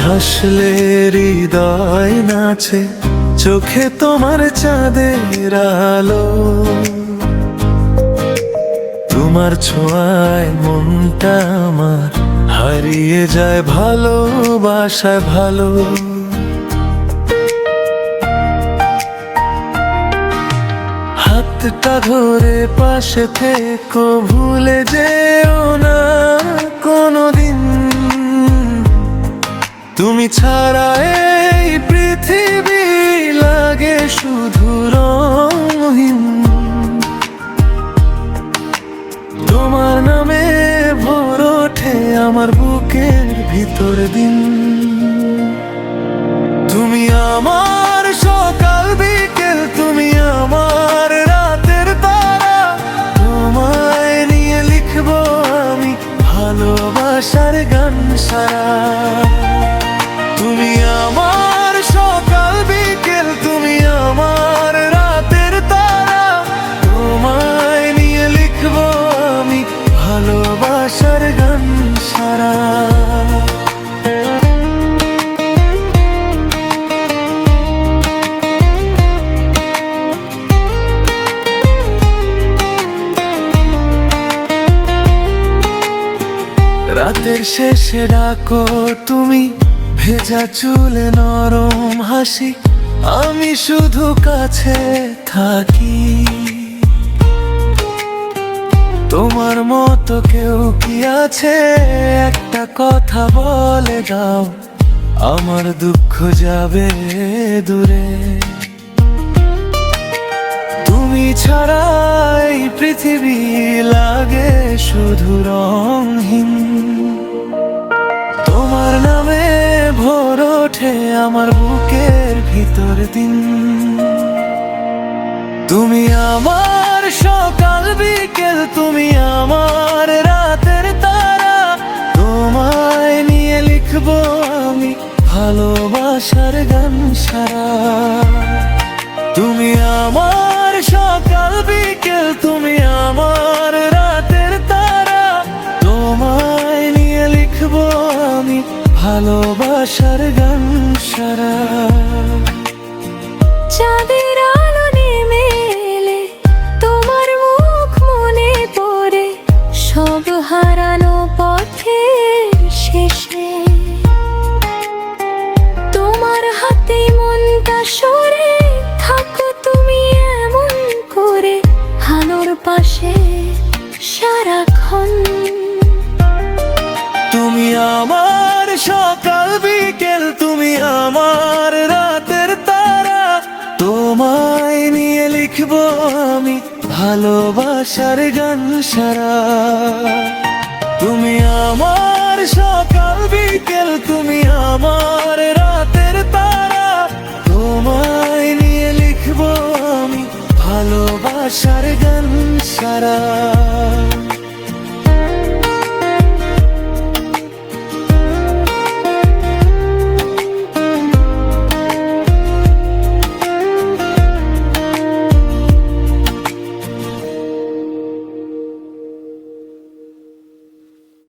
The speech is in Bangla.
হাসলে হৃদয় নাচে, চোখে তোমার চাঁদের আলো। তোমার ছোঁয়ায় মনটা আমার হারিয়ে যায় ভালোবাসায় ভালো। হাতটা ধরে পাশে থেকো, ভুলে যেও না কোনোদিন। তুমি ছাড়া এই পৃথিবী লাগে শুধু রঙহীন। তোমার নামে ভোর ওঠে আমার বুকের ভিতর দিন। তুমি আমার সকাল বিকেল, তুমি আমার রাতের তারা। তোমায় নিয়ে লিখবো আমি ভালোবাসার গান সারা। তুমি আমার সকাল বিকেল, তুমি আমার রাতের তারা। তোমায় নিয়ে লিখবো আমি ভালোবাসার গান সারা। রাতের শেষে ডাকো তুমি, ভেজা চুলে নরম হাসি। আমি শুধু কাছে থাকি। তোমার মতো কেউ কি আছে? একটা কথা বলে দাও, আমার দুঃখ যাবে দূরে। তুমি ছাড়া এই পৃথিবী লাগে শুধু রঙহীন। তোমার নামে ভোর ওঠে আমার বুকের ভিতর দিন। তুমি আমার সকাল বিকেল, তুমি আমার রাতের তারা। তোমায় নিয়ে লিখবো আমি ভালোবাসার গান সারা। তুমি আমার সকাল বিকেল, তুমি আমার রাতের তারা। তোমায় নিয়ে লিখবো আমি ভালোবাসার গান সারা। চাঁদের আলো নেমে এলে তোমার মুখ মনে পড়ে, সব হারানো পথের শেষে। তোমার হাতে মনটা সরে থাকো তুমি এমন করে, আলোর পাশে সারাক্ষণ। তুমি আমার সকাল বিকেল, তুমি আমার রাতের তারা। তোমায় নিয়ে লিখবো আমি ভালোবাসার গান সারা। তুমি আমার সকাল বিকেল, তুমি আমার রাতের তারা। তোমায় নিয়ে লিখবো আমি ভালোবাসার গান সারা।